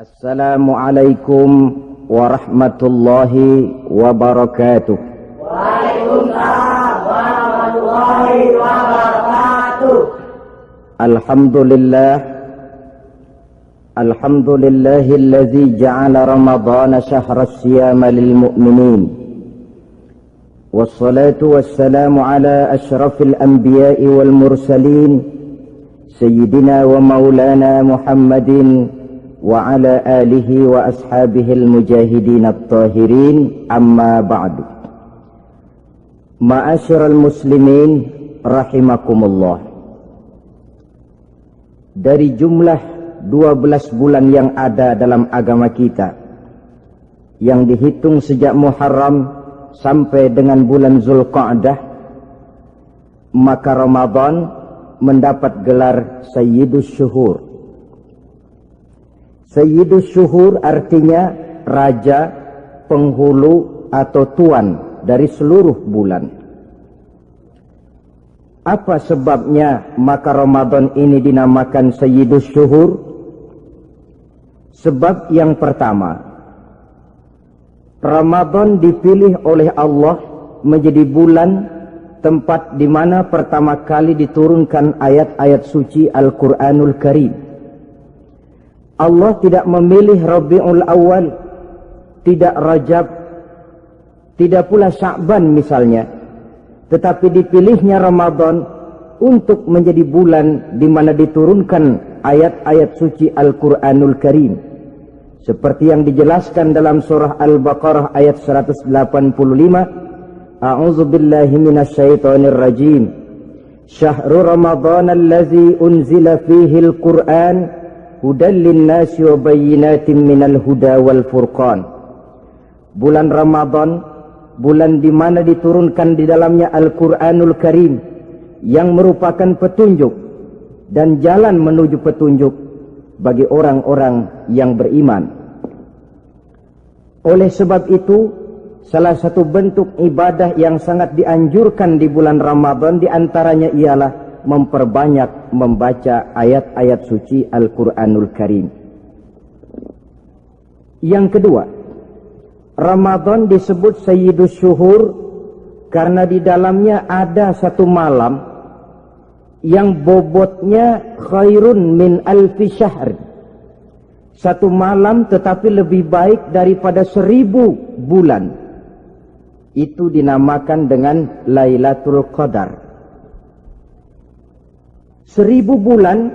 Assalamualaikum warahmatullahi wabarakatuh. Waalaikumsalam warahmatullahi wabarakatuh. Alhamdulillahilladzi ja'ala ramadhana syahra siyama lil mu'minin. Wassalatu wassalamu ala asyrafil anbiya'i wal mursalin sayyidina wa maulana Muhammadin wa ala alihi wa ashabihil mujahidin at-tahirin, amma ba'du. Ma'asyiral muslimin rahimakumullah. Dari jumlah 12 bulan yang ada dalam agama kita, yang dihitung sejak Muharram sampai dengan bulan Zulqa'dah, maka Ramadan mendapat gelar Sayyidus Syuhur. Sayyidus Syuhur artinya raja, penghulu atau tuan dari seluruh bulan. Apa sebabnya maka Ramadan ini dinamakan Sayyidus Syuhur? Sebab yang pertama, Ramadan dipilih oleh Allah menjadi bulan tempat di mana pertama kali diturunkan ayat-ayat suci Al-Quranul Karim. Allah tidak memilih Rabiul Awal, tidak Rajab, tidak pula Sya'ban misalnya, tetapi dipilihnya Ramadan untuk menjadi bulan di mana diturunkan ayat-ayat suci Al-Quranul Karim, seperti yang dijelaskan dalam surah Al-Baqarah ayat 185. A'udzu billahi minasyaitonir rajim. Syahrul Ramadan allazi unzila fihi al-Qur'an hudan linnasi wa bayyinatin minal huda wal furqan. Bulan Ramadan, bulan di mana diturunkan di dalamnya Al-Qur'anul Karim yang merupakan petunjuk dan jalan menuju petunjuk bagi orang-orang yang beriman. Oleh sebab itu, salah satu bentuk ibadah yang sangat dianjurkan di bulan Ramadan diantaranya ialah memperbanyak membaca ayat-ayat suci Al-Quranul Karim. Yang kedua, Ramadan disebut Sayyidus Syuhur karena di dalamnya ada satu malam yang bobotnya khairun min alfi syahr. Satu malam tetapi lebih baik daripada 1000 bulan. Itu dinamakan dengan Lailatul Qadar. 1000 bulan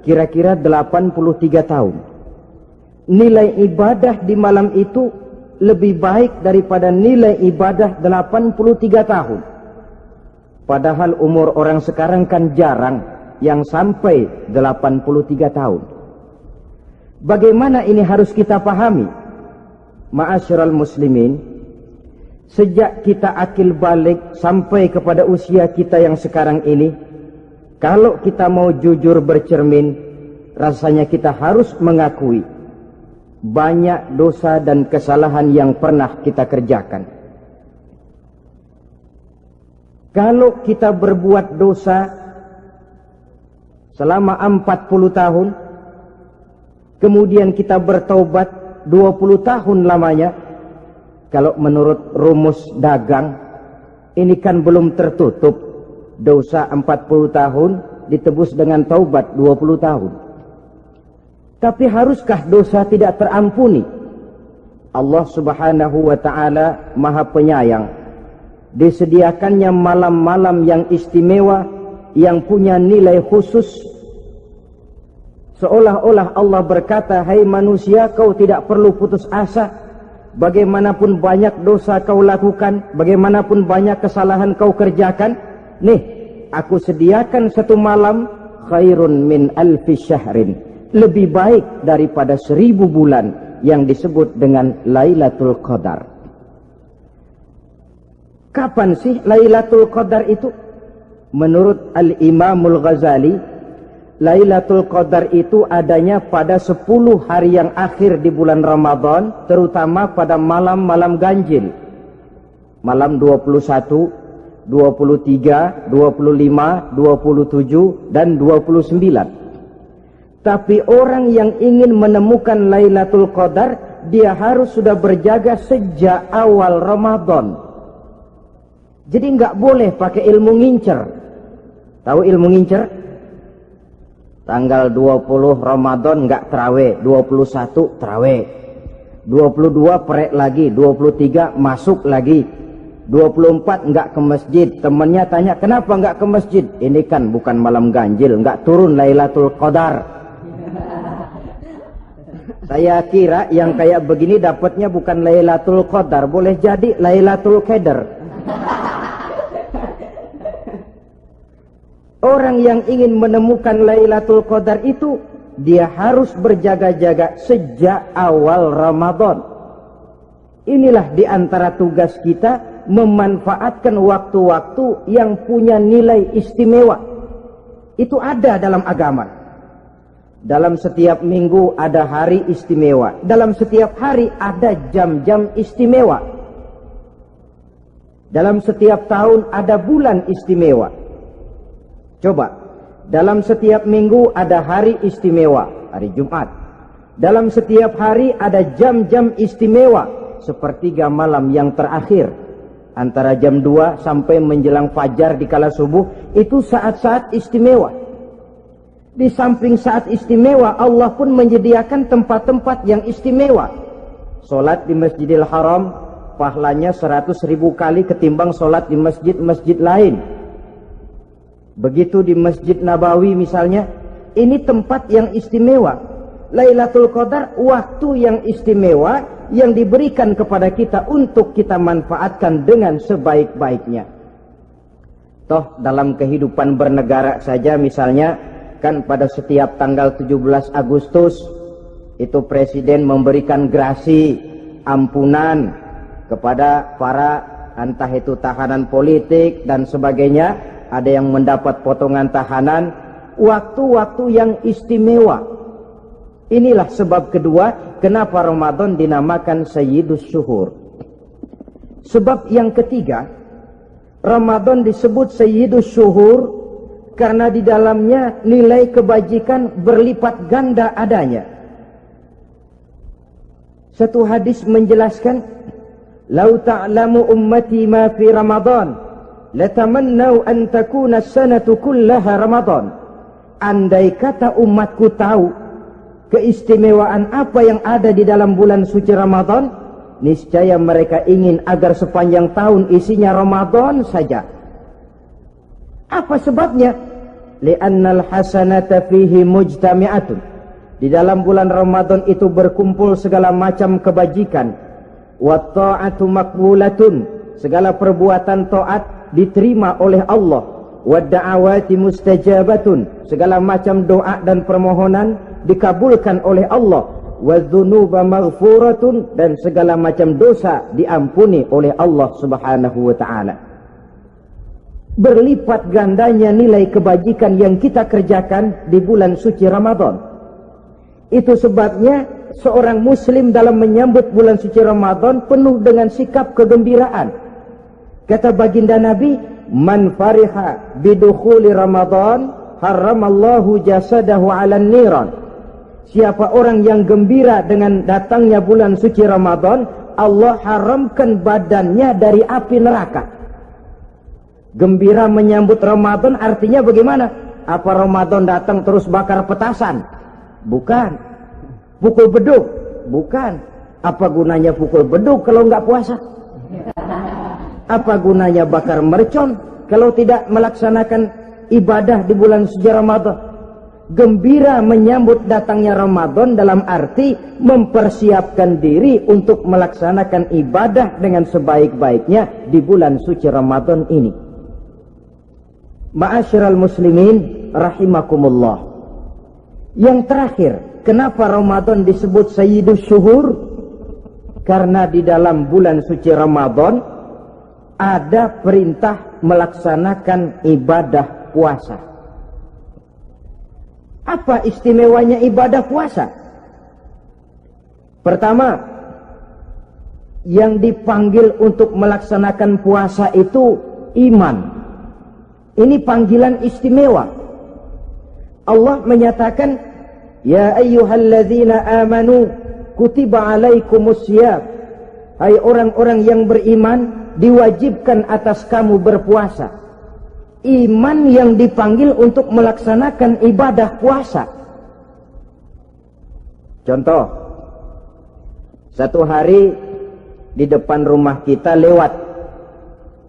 kira-kira 83 tahun. Nilai ibadah di malam itu lebih baik daripada nilai ibadah 83 tahun. Padahal umur orang sekarang kan jarang yang sampai 83 tahun. Bagaimana ini harus kita pahami? Ma'asyiral muslimin, sejak kita akil balik sampai kepada usia kita yang sekarang ini, kalau kita mau jujur bercermin, rasanya kita harus mengakui banyak dosa dan kesalahan yang pernah kita kerjakan. Kalau kita berbuat dosa selama 40 tahun, kemudian kita bertaubat 20 tahun lamanya, kalau menurut rumus dagang, ini kan belum tertutup. Dosa 40 tahun ditebus dengan taubat 20 tahun. Tapi haruskah dosa tidak terampuni? Allah Subhanahu wa ta'ala Maha Penyayang. Disediakannya malam-malam yang istimewa, yang punya nilai khusus. Seolah-olah Allah berkata, hai manusia, kau tidak perlu putus asa. Bagaimanapun banyak dosa kau lakukan, bagaimanapun banyak kesalahan kau kerjakan, nih, aku sediakan satu malam khairun min alfi syahrin, lebih baik daripada 1000 bulan yang disebut dengan Lailatul Qadar. Kapan sih Lailatul Qadar itu? Menurut Al-Imamul Ghazali, Lailatul Qadar itu adanya pada 10 hari yang akhir di bulan Ramadan, terutama pada malam-malam ganjil. Malam 21, 23, 25, 27, dan 29. Tapi orang yang ingin menemukan Lailatul Qadar, dia harus sudah berjaga sejak awal Ramadan. Jadi nggak boleh pakai ilmu ngincer. Tahu ilmu ngincer? Tanggal 20 Ramadan nggak terawih, 21 terawih, 22 perek lagi, 23 masuk lagi, 24 nggak ke masjid. Temannya tanya, kenapa nggak ke masjid? Ini kan bukan malam ganjil, nggak turun Lailatul Qadar. Saya kira yang kayak begini dapatnya bukan Lailatul Qadar, boleh jadi Lailatul Qadar. Orang yang ingin menemukan Lailatul Qadar itu, dia harus berjaga-jaga sejak awal Ramadan. Inilah di antara tugas kita, memanfaatkan waktu-waktu yang punya nilai istimewa. Itu ada dalam agama. Dalam setiap minggu ada hari istimewa. Dalam setiap hari ada jam-jam istimewa. Dalam setiap tahun ada bulan istimewa. Coba, dalam setiap minggu ada hari istimewa, hari Jumat. Dalam setiap hari ada jam-jam istimewa, sepertiga malam yang terakhir. Antara jam 2 sampai menjelang fajar di kala subuh, itu saat-saat istimewa. Di samping saat istimewa, Allah pun menyediakan tempat-tempat yang istimewa. Solat di Masjidil Haram, pahalanya 100.000 kali ketimbang solat di masjid-masjid lain. Begitu di Masjid Nabawi misalnya, ini tempat yang istimewa. Lailatul Qadar, waktu yang istimewa yang diberikan kepada kita untuk kita manfaatkan dengan sebaik-baiknya. Toh dalam kehidupan bernegara saja misalnya, kan pada setiap tanggal 17 Agustus itu presiden memberikan grasi ampunan kepada para entah itu tahanan politik dan sebagainya. Ada yang mendapat potongan tahanan. Waktu-waktu yang istimewa. Inilah sebab kedua kenapa Ramadan dinamakan Sayyidus Syuhur. Sebab yang ketiga, Ramadan disebut Sayyidus Syuhur karena di dalamnya nilai kebajikan berlipat ganda adanya. Satu hadis menjelaskan, "Lau ta'lamu ummati ma fi Ramadan, latamannau an takuna as-sanatu kullaha Ramadan." Andai kata umatku tahu keistimewaan apa yang ada di dalam bulan suci Ramadan, niscaya mereka ingin agar sepanjang tahun isinya Ramadan saja. Apa sebabnya? Li'annal hasanata fihi mujtami'atun. Di dalam bulan Ramadan itu berkumpul segala macam kebajikan. Wa ta'atu maqbulatun. Segala perbuatan taat diterima oleh Allah. Wa da'awati mustajabatun. Segala macam doa dan permohonan dikabulkan oleh Allah. Wa dzunuba maghfuratun. Dan segala macam dosa diampuni oleh Allah Subhanahu wa ta'ala. Berlipat gandanya nilai kebajikan yang kita kerjakan di bulan suci Ramadan. Itu sebabnya seorang muslim dalam menyambut bulan suci Ramadan penuh dengan sikap kegembiraan. Kata baginda Nabi, "Man fariha bidukhuli Ramadan, haramallahu jasadahu 'alan niran." Siapa orang yang gembira dengan datangnya bulan suci Ramadan, Allah haramkan badannya dari api neraka. Gembira menyambut Ramadan artinya bagaimana? Apa Ramadan datang terus bakar petasan? Bukan. Pukul beduk? Bukan. Apa gunanya pukul beduk kalau nggak puasa? Apa gunanya bakar mercon kalau tidak melaksanakan ibadah di bulan suci Ramadan? Gembira menyambut datangnya Ramadan dalam arti mempersiapkan diri untuk melaksanakan ibadah dengan sebaik-baiknya di bulan suci Ramadan ini. Ma'asyiral muslimin rahimakumullah. Yang terakhir, kenapa Ramadan disebut Sayyidus Syuhur? Karena di dalam bulan suci Ramadan ada perintah melaksanakan ibadah puasa. Apa istimewanya ibadah puasa? Pertama, yang dipanggil untuk melaksanakan puasa itu iman. Ini panggilan istimewa. Allah menyatakan, Ya ayyuhalladzina amanu kutiba alaikumusiyam. Hai orang-orang yang beriman, diwajibkan atas kamu berpuasa. Iman yang dipanggil untuk melaksanakan ibadah puasa. Contoh, satu hari di depan rumah kita lewat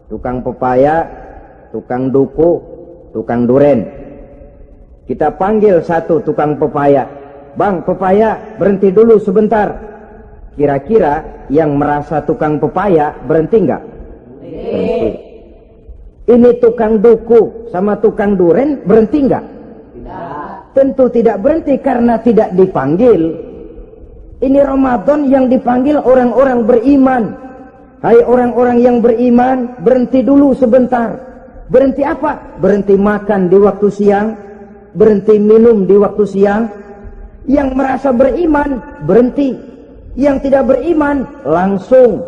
tukang pepaya, tukang duku, tukang duren. Kita panggil satu tukang pepaya, "Bang, pepaya, berhenti dulu sebentar." Kira-kira yang merasa tukang pepaya berhenti enggak? Berhenti. Ini tukang duku sama tukang duren berhenti enggak? Tidak. Tentu tidak berhenti karena tidak dipanggil. Ini Ramadan yang dipanggil orang-orang beriman. Hai orang-orang yang beriman, berhenti dulu sebentar. Berhenti apa? Berhenti makan di waktu siang, berhenti minum di waktu siang. Yang merasa beriman, berhenti. Yang tidak beriman, langsung.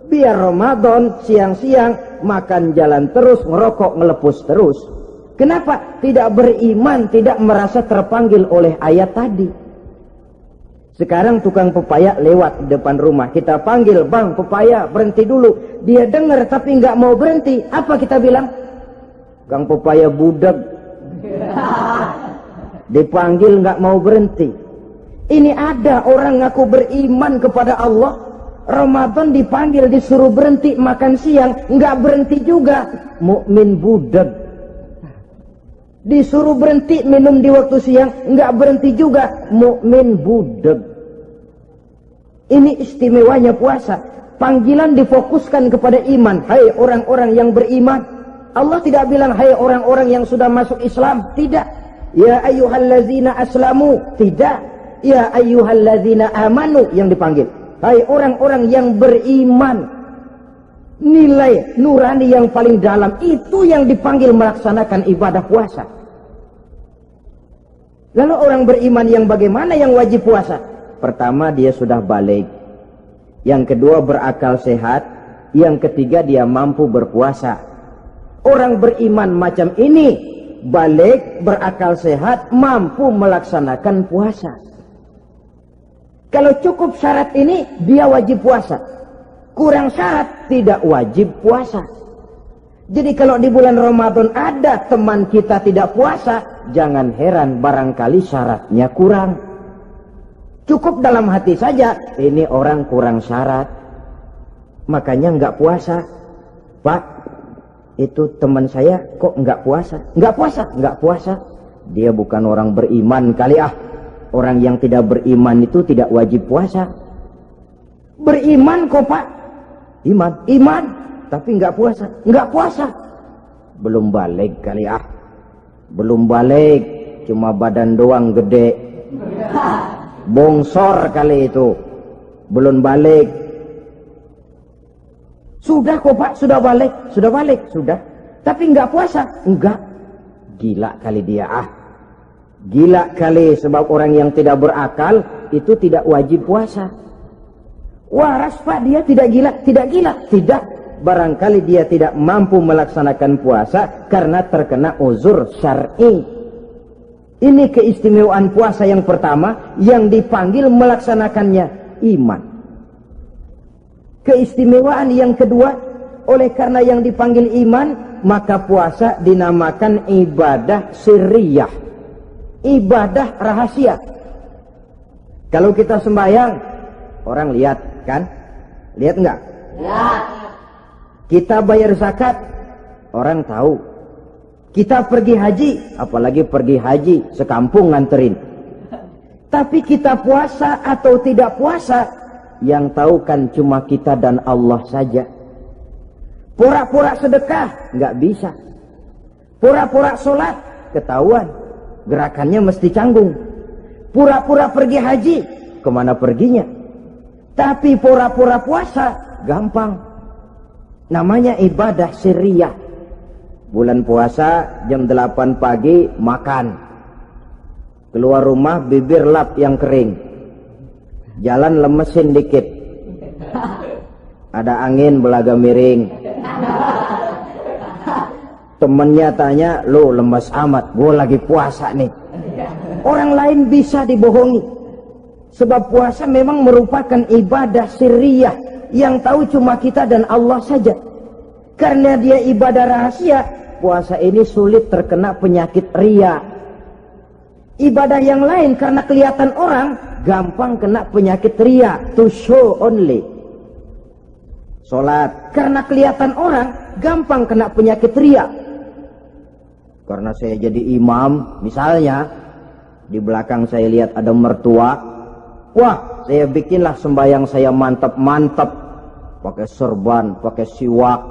Biar Ramadan siang-siang makan jalan terus, ngerokok, ngelepus terus. Kenapa? Tidak beriman, tidak merasa terpanggil oleh ayat tadi. Sekarang tukang pepaya lewat di depan rumah. Kita panggil, "Bang, pepaya, berhenti dulu." Dia dengar tapi nggak mau berhenti. Apa kita bilang? Kang pepaya budak. Dipanggil nggak mau berhenti. Ini ada orang ngaku beriman kepada Allah. Ramadan dipanggil, disuruh berhenti makan siang, nggak berhenti juga. Mukmin budak. Disuruh berhenti minum di waktu siang, nggak berhenti juga. Mukmin budak. Ini istimewanya puasa. Panggilan difokuskan kepada iman. Hai orang-orang yang beriman. Allah tidak bilang hai orang-orang yang sudah masuk Islam. Tidak. Ya ayyuhallazina aslamu. Tidak. Ya ayyuhallazina amanu yang dipanggil. Hai orang-orang yang beriman. Nilai nurani yang paling dalam itu yang dipanggil melaksanakan ibadah puasa. Lalu orang beriman yang bagaimana yang wajib puasa? Pertama, dia sudah balik. Yang kedua, berakal sehat. Yang ketiga, dia mampu berpuasa. Orang beriman macam ini, balik, berakal sehat, mampu melaksanakan puasa. Kalau cukup syarat ini, dia wajib puasa. Kurang syarat, tidak wajib puasa. Jadi kalau di bulan Ramadan ada teman kita tidak puasa, jangan heran barangkali syaratnya kurang. Cukup dalam hati saja, ini orang kurang syarat. Makanya nggak puasa. Pak, itu teman saya kok nggak puasa? Nggak puasa, nggak puasa. Dia bukan orang beriman kali ah. Orang yang tidak beriman itu tidak wajib puasa. Beriman kok Pak? Iman, tapi nggak puasa, nggak puasa. Belum balik kali ah. Belum balik, cuma badan doang gede. Bongsor kali itu. Belum balik. Sudah kok Pak, sudah balik, sudah. Tapi nggak puasa, enggak. Gila kali dia ah. Gila kali, sebab orang yang tidak berakal itu tidak wajib puasa. Waras Pak, dia tidak gila, tidak. Barangkali dia tidak mampu melaksanakan puasa karena terkena uzur syar'i. Ini keistimewaan puasa yang pertama, yang dipanggil melaksanakannya iman. Keistimewaan yang kedua, oleh karena yang dipanggil iman, maka puasa dinamakan ibadah sirriyah, ibadah rahasia. Kalau kita sembahyang, orang lihat kan? Lihat enggak? Lihat. Kita bayar zakat, orang tahu. Kita pergi haji, apalagi pergi haji, sekampung nganterin. Tapi kita puasa atau tidak puasa, yang tahu kan cuma kita dan Allah saja. Pura-pura sedekah, nggak bisa. Pura-pura sholat, ketahuan. Gerakannya mesti canggung. Pura-pura pergi haji, kemana perginya? Tapi pura-pura puasa, gampang. Namanya ibadah sirriyah. Bulan puasa jam 8 pagi makan. Keluar rumah bibir lap yang kering. Jalan lemesin dikit. Ada angin belaga miring. Temennya tanya, "Lu lemes amat, gue lagi puasa nih." Orang lain bisa dibohongi. Sebab puasa memang merupakan ibadah sirriyah yang tahu cuma kita dan Allah saja. Karena dia ibadah rahasia, puasa ini sulit terkena penyakit riya. Ibadah yang lain karena kelihatan orang, gampang kena penyakit riya, to show only. Sholat karena kelihatan orang, gampang kena penyakit riya. Karena saya jadi imam, misalnya di belakang saya lihat ada mertua, wah, saya bikinlah sembahyang saya mantap-mantap, pakai serban, pakai siwak,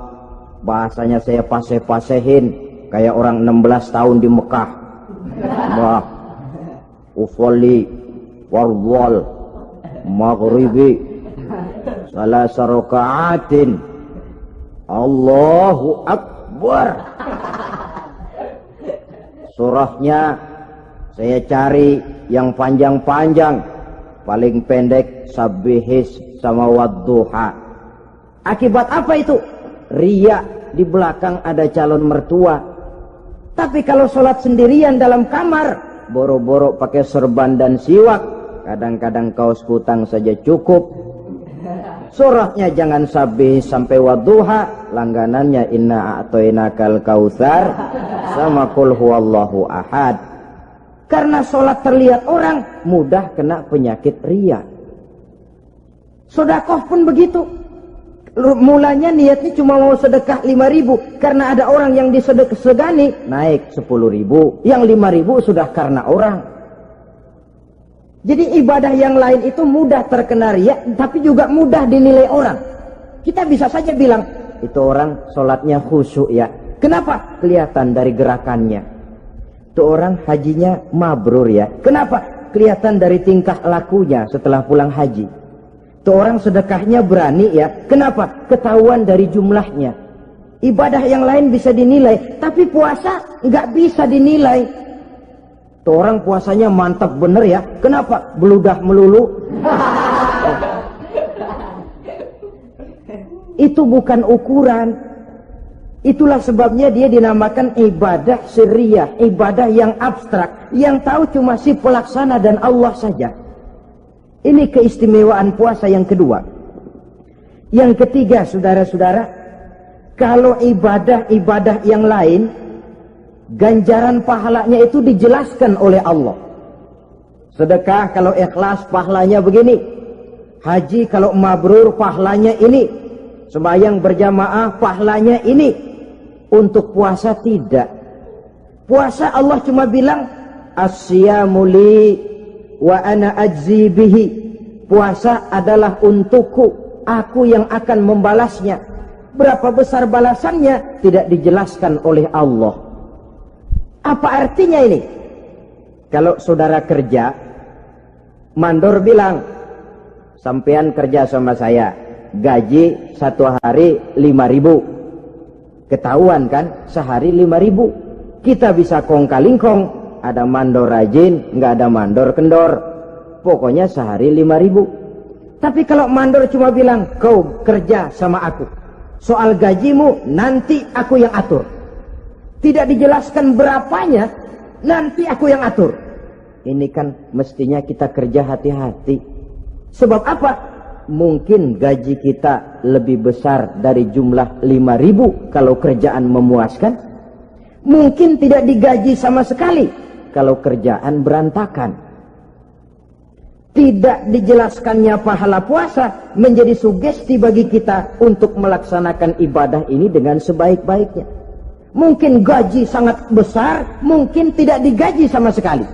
bahasanya saya paseh-pasehin kayak orang 16 tahun di Mekah. Wah, usolli warwal maghribi salasa raka'atin Allahu Akbar. Surahnya saya cari yang panjang-panjang, paling pendek sabbihis sama wadduha. Akibat apa itu? Riya, di belakang ada calon mertua. Tapi kalau sholat sendirian dalam kamar, boro-boro pakai serban dan siwak, kadang-kadang kaos kutang saja cukup. Surahnya jangan sabbihis sampai wadduha, langganannya inna a'toinakal kautsar sama qul huwallahu ahad. Karena sholat terlihat orang, mudah kena penyakit riya. Sedekah pun begitu. Mulanya niatnya cuma mau sedekah 5.000, karena ada orang yang disedekahsegani, naik 10.000, yang 5.000 sudah karena orang. Jadi ibadah yang lain itu mudah terkena riya, tapi juga mudah dinilai orang. Kita bisa saja bilang, itu orang sholatnya khusyuk ya. Kenapa? Kelihatan dari gerakannya. Itu orang hajinya mabrur ya. Kenapa? Kelihatan dari tingkah lakunya setelah pulang haji. Itu orang sedekahnya berani ya. Kenapa? Ketahuan dari jumlahnya. Ibadah yang lain bisa dinilai, tapi puasa nggak bisa dinilai. Itu orang puasanya mantap bener ya. Kenapa? Beludah melulu. Itu bukan ukuran. Itulah sebabnya dia dinamakan ibadah sirriyah, ibadah yang abstrak, yang tahu cuma si pelaksana dan Allah saja. Ini keistimewaan puasa yang kedua. Yang ketiga, saudara-saudara, kalau ibadah-ibadah yang lain, ganjaran pahalanya itu dijelaskan oleh Allah. Sedekah kalau ikhlas pahalanya begini, haji kalau mabrur pahalanya ini, sembahyang berjamaah pahalanya ini. Untuk puasa tidak. Puasa Allah cuma bilang as-siyamu li wa ana ajzi bihi. Puasa adalah untukku, aku yang akan membalasnya. Berapa besar balasannya tidak dijelaskan oleh Allah. Apa artinya ini? Kalau saudara kerja, mandor bilang, sampean kerja sama saya, gaji satu hari 5.000. Ketahuan kan, sehari 5.000. Kita bisa kong-kalingkong, ada mandor rajin, nggak ada mandor kendor. Pokoknya sehari 5.000. Tapi kalau mandor cuma bilang, kau kerja sama aku, soal gajimu nanti aku yang atur. Tidak dijelaskan berapanya, nanti aku yang atur. Ini kan mestinya kita kerja hati-hati. Sebab apa? Mungkin gaji kita lebih besar dari jumlah 5.000 kalau kerjaan memuaskan. Mungkin tidak digaji sama sekali kalau kerjaan berantakan. Tidak dijelaskannya pahala puasa menjadi sugesti bagi kita untuk melaksanakan ibadah ini dengan sebaik-baiknya. Mungkin gaji sangat besar, mungkin tidak digaji sama sekali.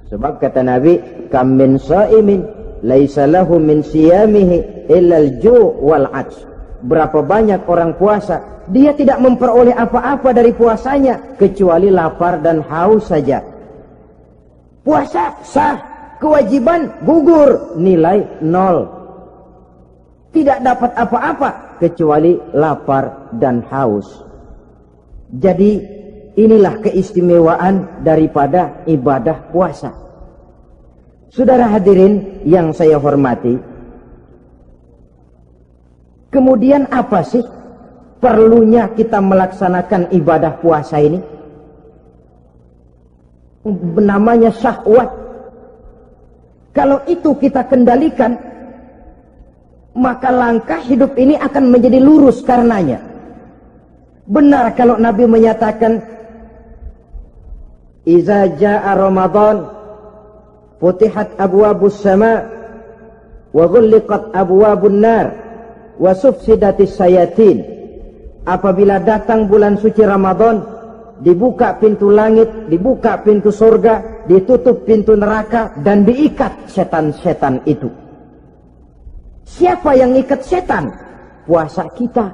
Sebab kata Nabi, kam min shaimin laisa lahu min siyamihi illa al-ju' wal 'atsh. Berapa banyak orang puasa, dia tidak memperoleh apa-apa dari puasanya kecuali lapar dan haus saja. Puasa sah, kewajiban gugur, nilai 0. Tidak dapat apa-apa kecuali lapar dan haus. Jadi inilah keistimewaan daripada ibadah puasa. Saudara hadirin yang saya hormati, kemudian apa sih perlunya kita melaksanakan ibadah puasa ini? namanya syahwat. Kalau itu kita kendalikan, maka langkah hidup ini akan menjadi lurus karenanya. Benar kalau Nabi menyatakan, "Iza jaa Ramadan, futihat abwabus sama, wa ghulliqat abwabun nar, wa sufsidatis sayatin." Apabila datang bulan suci Ramadan, dibuka pintu langit, dibuka pintu surga, ditutup pintu neraka, dan diikat setan-setan itu. Siapa yang ikat setan? Puasa kita.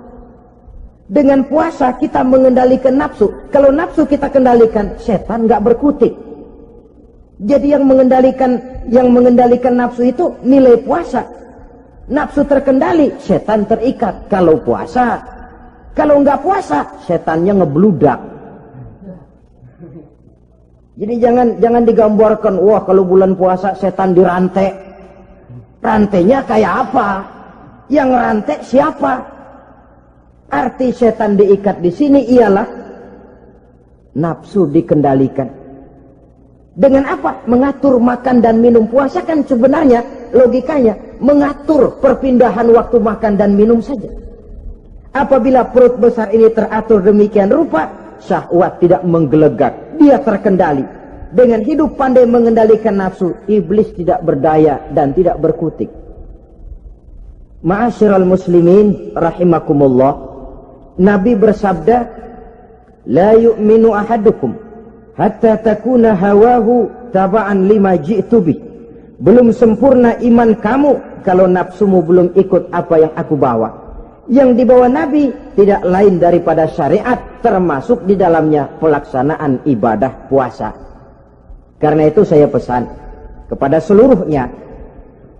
Dengan puasa kita mengendalikan nafsu. Kalau nafsu kita kendalikan, setan nggak berkutik. Jadi yang mengendalikan nafsu itu nilai puasa. Nafsu terkendali, setan terikat. Kalau puasa, kalau nggak puasa, setannya ngebludak. Jadi jangan digambarkan, wah kalau bulan puasa setan dirantai. Rantainya kayak apa? Yang rantai siapa? Arti setan diikat di sini ialah nafsu dikendalikan. Dengan apa? Mengatur makan dan minum. Puasa kan sebenarnya logikanya mengatur perpindahan waktu makan dan minum saja. Apabila perut besar ini teratur demikian rupa, syahwat tidak menggelegak, dia terkendali. Dengan hidup pandai mengendalikan nafsu, iblis tidak berdaya dan tidak berkutik. Ma'asyiral muslimin rahimakumullah, Nabi bersabda, "La yu'minu ahadukum hatta takuna hawahu taba'an lima ji'tu bih." Belum sempurna iman kamu kalau nafsumu belum ikut apa yang aku bawa. Yang dibawa Nabi tidak lain daripada syariat, termasuk di dalamnya pelaksanaan ibadah puasa. Karena itu saya pesan kepada seluruhnya,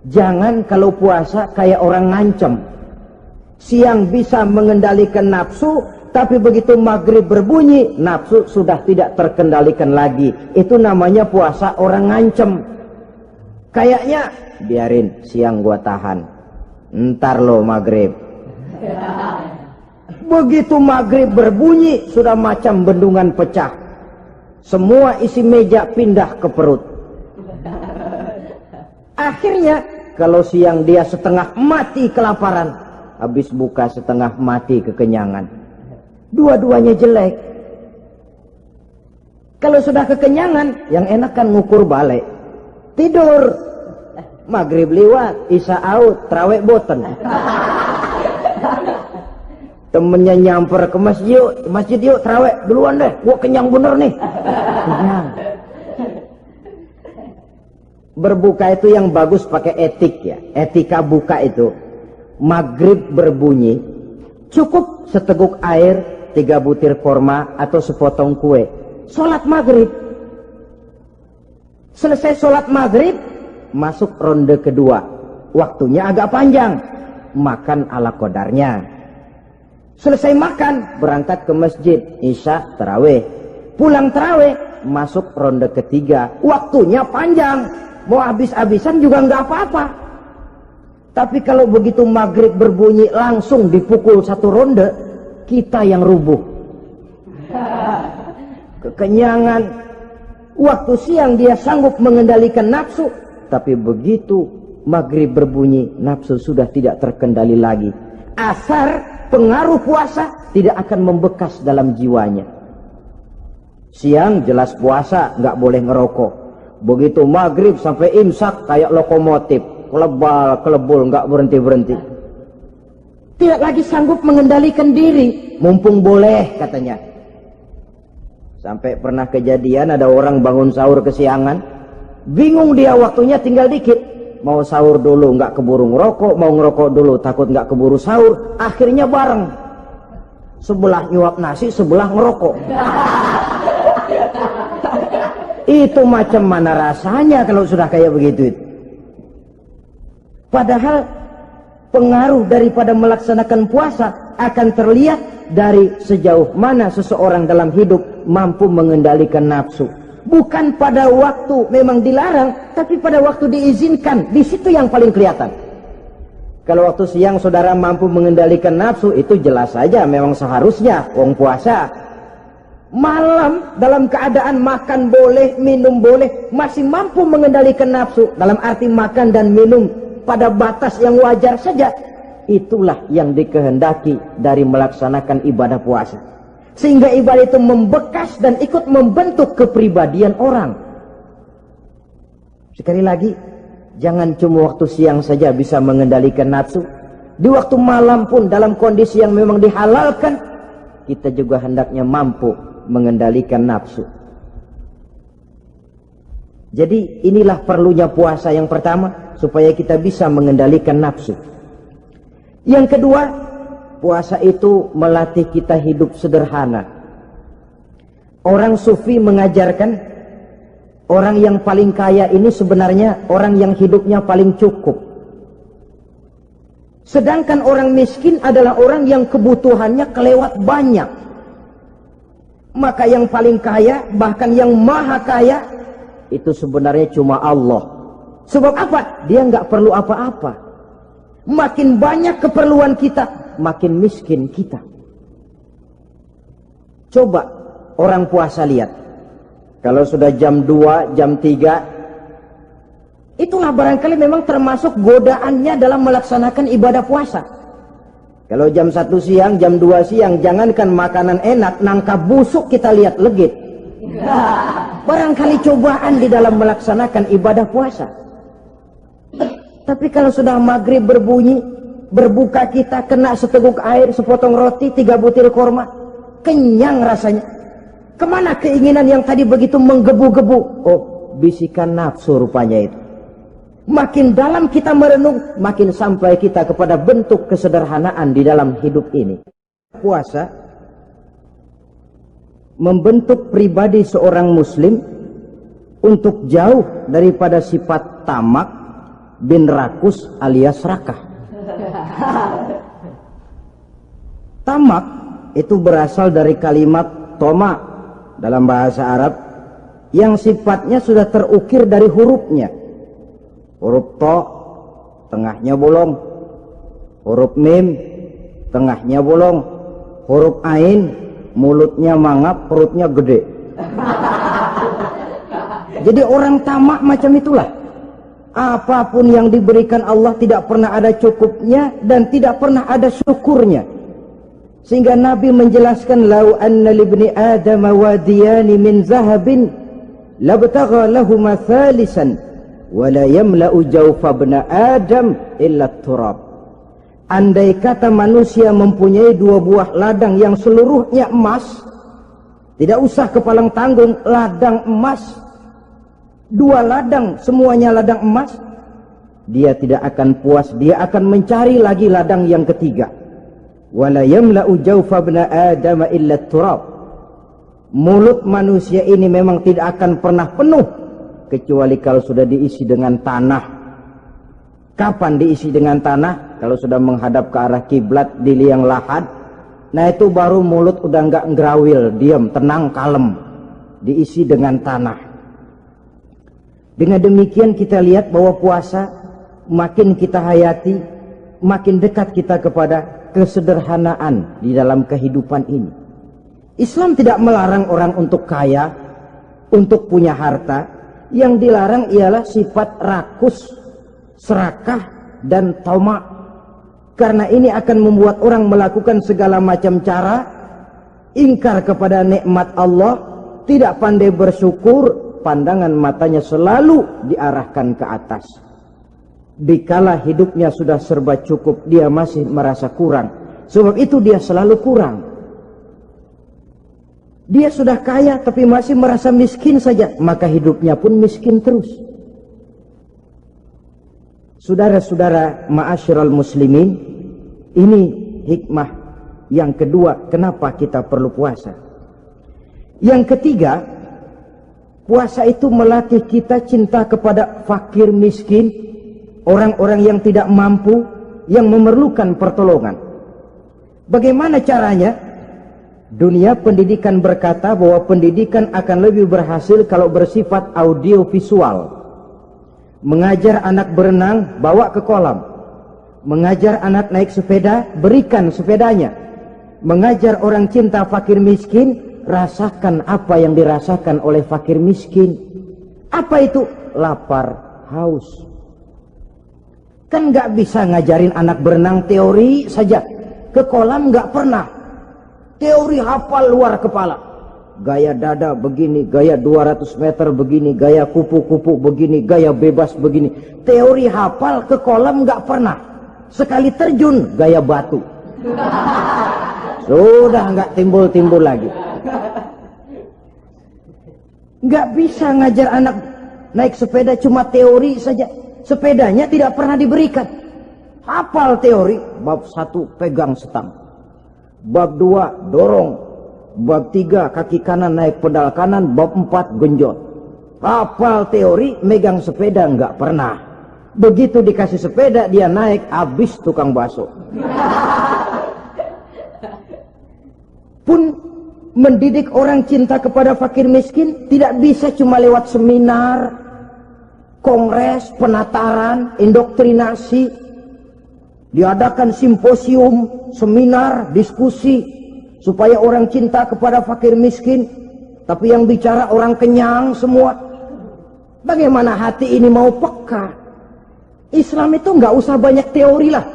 jangan kalau puasa kayak orang ngancem. Siang bisa mengendalikan nafsu, tapi begitu maghrib berbunyi, nafsu sudah tidak terkendalikan lagi. Itu namanya puasa orang ngancem. Kayaknya, biarin siang gua tahan, ntar lo maghrib. Begitu maghrib berbunyi, sudah macam bendungan pecah. Semua isi meja pindah ke perut. Akhirnya, kalau siang dia setengah mati kelaparan, habis buka setengah mati kekenyangan. Dua-duanya jelek. Kalau sudah kekenyangan, yang enak kan ngukur balik. Tidur. Maghrib liwat, isya out, tarawih boten. Temennya nyamper ke masjid yuk tarawih duluan deh, gua kenyang bener nih. Kenyang. Berbuka itu yang bagus pakai etik ya. Etika buka itu, maghrib berbunyi, cukup seteguk air, 3 butir korma atau sepotong kue. Sholat maghrib. Selesai sholat maghrib, masuk ronde kedua. Waktunya agak panjang, makan ala qadarnya. Selesai makan, berangkat ke masjid, isya, tarawih. Pulang tarawih, masuk ronde ketiga. Waktunya panjang, mau habis-habisan juga nggak apa-apa. Tapi kalau begitu maghrib berbunyi langsung dipukul 1 ronde, kita yang rubuh. Kekenyangan. Waktu siang dia sanggup mengendalikan nafsu, tapi begitu maghrib berbunyi, nafsu sudah tidak terkendali lagi. Asar pengaruh puasa tidak akan membekas dalam jiwanya. Siang jelas puasa, nggak boleh ngerokok. Begitu maghrib sampai imsak kayak lokomotif, kelebul, nggak berhenti-berhenti. Tidak lagi sanggup mengendalikan diri, mumpung boleh katanya. Sampai pernah kejadian ada orang bangun sahur kesiangan, bingung dia waktunya tinggal dikit. Mau sahur dulu nggak keburu ngerokok, mau ngerokok dulu takut nggak keburu sahur, akhirnya bareng. Sebelah nyuap nasi, sebelah ngerokok. Itu macam mana rasanya kalau sudah kayak begitu? Padahal pengaruh daripada melaksanakan puasa akan terlihat dari sejauh mana seseorang dalam hidup mampu mengendalikan nafsu. Bukan pada waktu memang dilarang, tapi pada waktu diizinkan. Di situ yang paling kelihatan. Kalau waktu siang saudara mampu mengendalikan nafsu, itu jelas saja memang seharusnya wong puasa. Malam dalam keadaan makan boleh, minum boleh, masih mampu mengendalikan nafsu, dalam arti makan dan minum pada batas yang wajar saja. Itulah yang dikehendaki dari melaksanakan ibadah puasa, sehingga ibadah itu membekas dan ikut membentuk kepribadian orang. Sekali lagi, jangan cuma waktu siang saja bisa mengendalikan nafsu. Di waktu malam pun dalam kondisi yang memang dihalalkan, kita juga hendaknya mampu mengendalikan nafsu. Jadi inilah perlunya puasa yang pertama, supaya kita bisa mengendalikan nafsu. Yang kedua, puasa itu melatih kita hidup sederhana. Orang sufi mengajarkan, orang yang paling kaya ini sebenarnya orang yang hidupnya paling cukup. Sedangkan orang miskin adalah orang yang kebutuhannya kelewat banyak. Maka yang paling kaya, bahkan yang maha kaya, itu sebenarnya cuma Allah. Sebab apa? Dia nggak perlu apa-apa. Makin banyak keperluan kita, makin miskin kita. Coba orang puasa lihat. Kalau sudah jam 2, jam 3, itulah barangkali memang termasuk godaannya dalam melaksanakan ibadah puasa. Kalau jam 1 siang, jam 2 siang, jangankan makanan enak, nangka busuk kita lihat legit. Barangkali cobaan di dalam melaksanakan ibadah puasa. Tapi kalau sudah maghrib berbunyi, berbuka kita kena seteguk air, sepotong roti, 3 butir korma, kenyang rasanya. Kemana keinginan yang tadi begitu menggebu-gebu? Oh, bisikan nafsu rupanya itu. Makin dalam kita merenung, makin sampai kita kepada bentuk kesederhanaan di dalam hidup ini. Puasa membentuk pribadi seorang muslim untuk jauh daripada sifat tamak bin rakus alias rakah. Tamak itu berasal dari kalimat toma dalam bahasa Arab yang sifatnya sudah terukir dari hurufnya. Huruf to, tengahnya bolong. Huruf mim, tengahnya bolong. Huruf ain, mulutnya mangap, perutnya gede. Jadi orang tamak macam itulah. Apapun yang diberikan Allah tidak pernah ada cukupnya dan tidak pernah ada syukurnya. Sehingga Nabi menjelaskan, lau anna libni Adam wadiyani min zahabin labtagha lahuma thalisan wala yamla'u jawfa ibn Adam illa turab. Andai kata manusia mempunyai 2 buah ladang yang seluruhnya emas, tidak usah kepalang tanggung, ladang emas, 2 ladang semuanya ladang emas, dia tidak akan puas, dia akan mencari lagi ladang yang ketiga. Wala yamla'u jawfa ibn Adam illa turab. Mulut manusia ini memang tidak akan pernah penuh kecuali kalau sudah diisi dengan tanah. Kapan diisi dengan tanah? Kalau sudah menghadap ke arah kiblat di liang lahat, nah itu baru mulut udah nggak ngerawil, diam, tenang, kalem, diisi dengan tanah. Dengan demikian kita lihat bahwa puasa makin kita hayati, makin dekat kita kepada kesederhanaan di dalam kehidupan ini. Islam tidak melarang orang untuk kaya, untuk punya harta. Yang dilarang ialah sifat rakus, serakah, dan tamak. Karena ini akan membuat orang melakukan segala macam cara, ingkar kepada nikmat Allah, tidak pandai bersyukur, pandangan matanya selalu diarahkan ke atas. Dikala hidupnya sudah serba cukup, dia masih merasa kurang. Sebab itu dia selalu kurang. Dia sudah kaya tapi masih merasa miskin saja, maka hidupnya pun miskin terus. Saudara-saudara ma'asyiral muslimin, ini hikmah yang kedua kenapa kita perlu puasa. Yang ketiga, puasa itu melatih kita cinta kepada fakir miskin, orang-orang yang tidak mampu, yang memerlukan pertolongan. Bagaimana caranya? Dunia pendidikan berkata bahwa pendidikan akan lebih berhasil kalau bersifat audio visual. Mengajar anak berenang, bawa ke kolam. Mengajar anak naik sepeda, berikan sepedanya. Mengajar orang cinta fakir miskin, rasakan apa yang dirasakan oleh fakir miskin. Apa itu? Lapar, haus. Kan nggak bisa ngajarin anak berenang teori saja, ke kolam nggak pernah. Teori hafal luar kepala. Gaya dada begini, gaya 200 meter begini, gaya kupu-kupu begini, gaya bebas begini. Teori hafal, ke kolam nggak pernah. Sekali terjun gaya batu. Sudah nggak timbul-timbul lagi. Nggak bisa ngajar anak naik sepeda cuma teori saja. Sepedanya tidak pernah diberikan. Hafal teori, bab 1 pegang setang, bab 2 dorong, bab 3 kaki kanan naik pedal kanan, bab 4 genjot. Hafal teori, megang sepeda nggak pernah. Begitu dikasih sepeda dia naik, habis tukang bakso. Pun mendidik orang cinta kepada fakir miskin tidak bisa cuma lewat seminar, kongres, penataran, indoktrinasi. Diadakan simposium, seminar, diskusi supaya orang cinta kepada fakir miskin, tapi yang bicara orang kenyang semua. Bagaimana hati ini mau peka? Islam itu nggak usah banyak teori lah,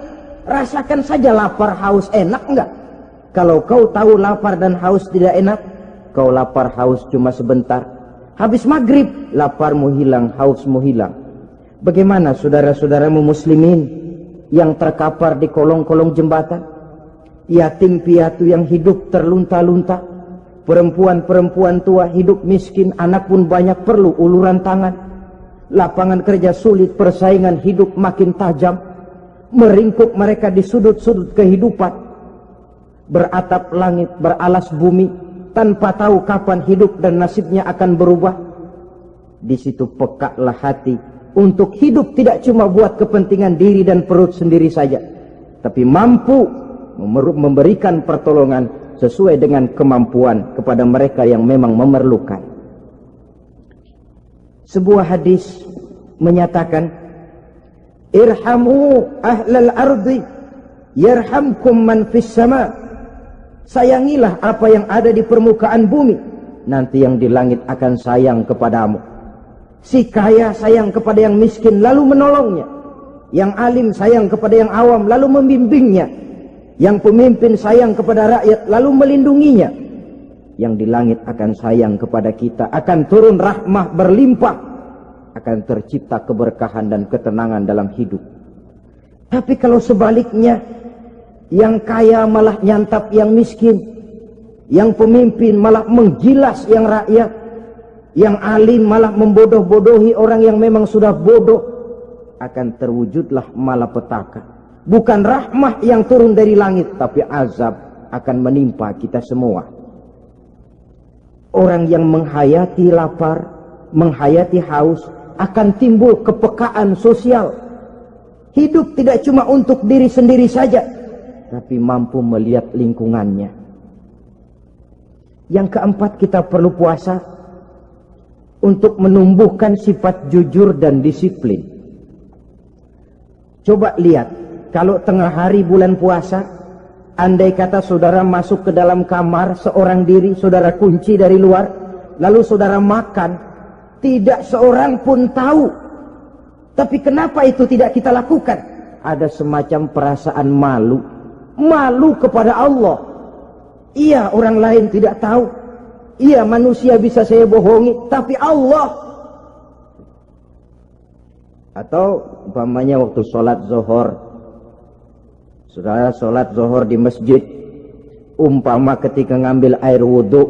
rasakan saja lapar haus, enak nggak? Kalau kau tahu lapar dan haus tidak enak, kau lapar haus cuma sebentar, habis maghrib laparmu hilang, hausmu hilang. Bagaimana saudara-saudaramu muslimin yang terkapar di kolong-kolong jembatan, yatim piatu yang hidup terlunta-lunta, perempuan-perempuan tua hidup miskin, anak pun banyak perlu uluran tangan, lapangan kerja sulit, persaingan hidup makin tajam, meringkuk mereka di sudut-sudut kehidupan, beratap langit, beralas bumi, tanpa tahu kapan hidup dan nasibnya akan berubah. Di situ pekalah hati untuk hidup tidak cuma buat kepentingan diri dan perut sendiri saja, tapi mampu memberikan pertolongan sesuai dengan kemampuan kepada mereka yang memang memerlukan. Sebuah hadis menyatakan, irhamu ahlal ardi yarhamkum man fis sama. Sayangilah apa yang ada di permukaan bumi, nanti yang di langit akan sayang kepadamu. Si kaya sayang kepada yang miskin lalu menolongnya, yang alim sayang kepada yang awam lalu membimbingnya, yang pemimpin sayang kepada rakyat lalu melindunginya. Yang di langit akan sayang kepada kita, akan turun rahmah berlimpah, akan tercipta keberkahan dan ketenangan dalam hidup. Tapi kalau sebaliknya, yang kaya malah nyantap yang miskin, yang pemimpin malah menggilas yang rakyat, yang alim malah membodoh-bodohi orang yang memang sudah bodoh, akan terwujudlah malapetaka. Bukan rahmah yang turun dari langit, tapi azab akan menimpa kita semua. Orang yang menghayati lapar, menghayati haus, akan timbul kepekaan sosial. Hidup tidak cuma untuk diri sendiri saja, tapi mampu melihat lingkungannya. Yang keempat, kita perlu puasa untuk menumbuhkan sifat jujur dan disiplin. Coba lihat, kalau tengah hari bulan puasa, andai kata saudara masuk ke dalam kamar seorang diri, saudara kunci dari luar, lalu saudara makan, tidak seorang pun tahu. Tapi kenapa itu tidak kita lakukan? Ada semacam perasaan malu. Malu kepada Allah. Iya, orang lain tidak tahu. Iya, manusia bisa saya bohongi, tapi Allah. Atau umpamanya waktu sholat zuhur, saudara sholat zuhur di masjid, umpama ketika ngambil air wudhu,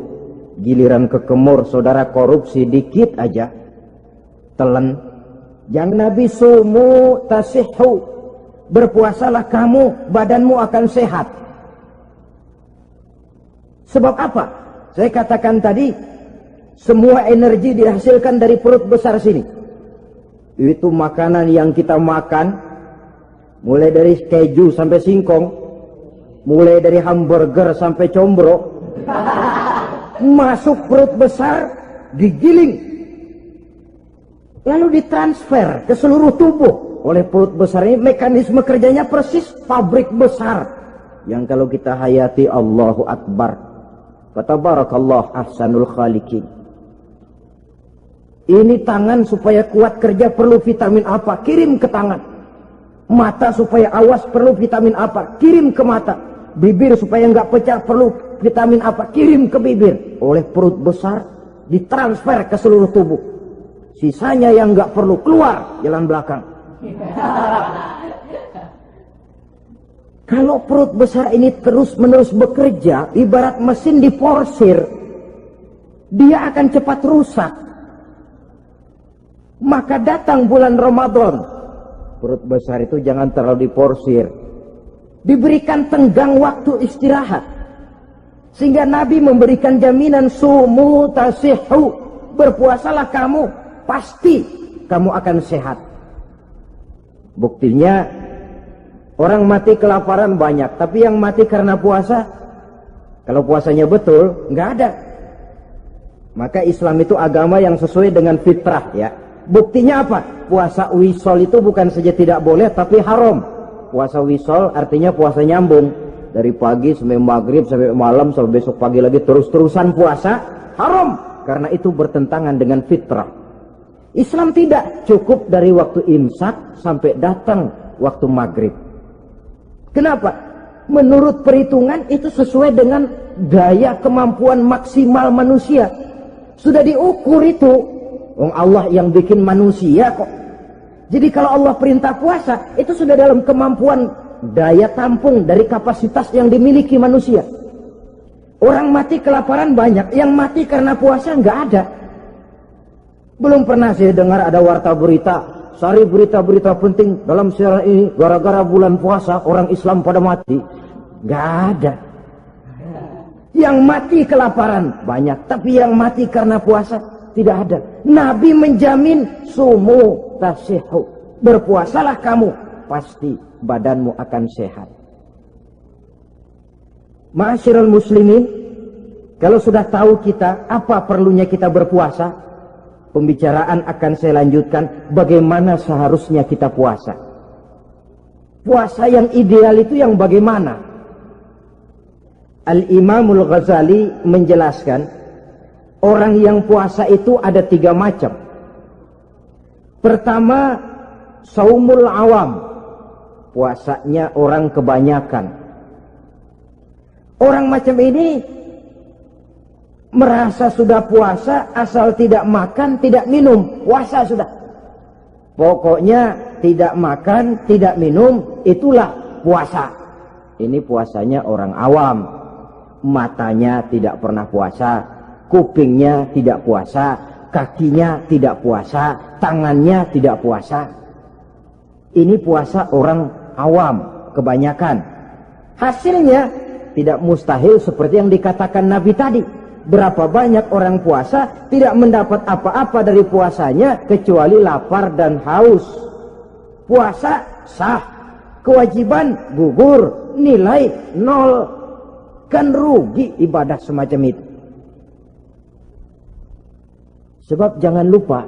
giliran ke kemur, saudara korupsi dikit aja, telan. Jangan Nabi sumu tasihhu, berpuasalah kamu, badanmu akan sehat. Sebab apa? Saya katakan tadi, semua energi dihasilkan dari perut besar sini. Itu makanan yang kita makan, mulai dari keju sampai singkong, mulai dari hamburger sampai combro, masuk perut besar, digiling, lalu ditransfer ke seluruh tubuh oleh perut besar ini. Mekanisme kerjanya persis pabrik besar yang kalau kita hayati, Allahu Akbar, Fatabarakallah ahsanul khaliqin. Ini tangan supaya kuat kerja perlu vitamin apa? Kirim ke tangan. Mata supaya awas perlu vitamin apa? Kirim ke mata. Bibir supaya nggak pecah perlu vitamin apa? Kirim ke bibir. Oleh perut besar ditransfer ke seluruh tubuh. Sisanya yang nggak perlu keluar jalan belakang. Kalau perut besar ini terus-menerus bekerja, ibarat mesin diporsir, dia akan cepat rusak. Maka datang bulan Ramadan, perut besar itu jangan terlalu diporsir. Diberikan tenggang waktu istirahat. Sehingga Nabi memberikan jaminan sumu tasihhu, berpuasalah kamu, pasti kamu akan sehat. Buktinya orang mati kelaparan banyak, tapi yang mati karena puasa, kalau puasanya betul, nggak ada. Maka Islam itu agama yang sesuai dengan fitrah ya. Buktinya apa? Puasa wisol itu bukan saja tidak boleh, tapi haram. Puasa wisol artinya puasa nyambung. Dari pagi sampai maghrib, sampai malam, sampai besok pagi lagi terus-terusan puasa, haram. Karena itu bertentangan dengan fitrah. Islam tidak cukup dari waktu imsak sampai datang waktu maghrib. Kenapa? Menurut perhitungan itu sesuai dengan daya kemampuan maksimal manusia. Sudah diukur itu. Allah yang bikin manusia kok. Jadi kalau Allah perintah puasa, itu sudah dalam kemampuan daya tampung dari kapasitas yang dimiliki manusia. Orang mati kelaparan banyak, yang mati karena puasa nggak ada. Belum pernah saya dengar ada warta berita, sari berita-berita penting dalam siaran ini, gara-gara bulan puasa orang Islam pada mati. Nggak ada. Yang mati kelaparan banyak, tapi yang mati karena puasa tidak ada. Nabi menjamin sumu tasihhu, berpuasalah kamu, pasti badanmu akan sehat. Ma'asyiral muslimin, kalau sudah tahu kita apa perlunya kita berpuasa, pembicaraan akan saya lanjutkan bagaimana seharusnya kita puasa. Puasa yang ideal itu yang bagaimana? Al-Imamul Ghazali menjelaskan, orang yang puasa itu ada 3 macam. Pertama, saumul awam, puasanya orang kebanyakan. Orang macam ini merasa sudah puasa asal tidak makan, tidak minum, puasa sudah. Pokoknya tidak makan, tidak minum, itulah puasa. Ini puasanya orang awam. Matanya tidak pernah puasa, kupingnya tidak puasa, kakinya tidak puasa, tangannya tidak puasa. Ini puasa orang awam kebanyakan. Hasilnya tidak mustahil seperti yang dikatakan Nabi tadi. Berapa banyak orang puasa tidak mendapat apa-apa dari puasanya kecuali lapar dan haus. Puasa sah, kewajiban gugur, nilai 0. Kan rugi ibadah semacam itu. Sebab jangan lupa,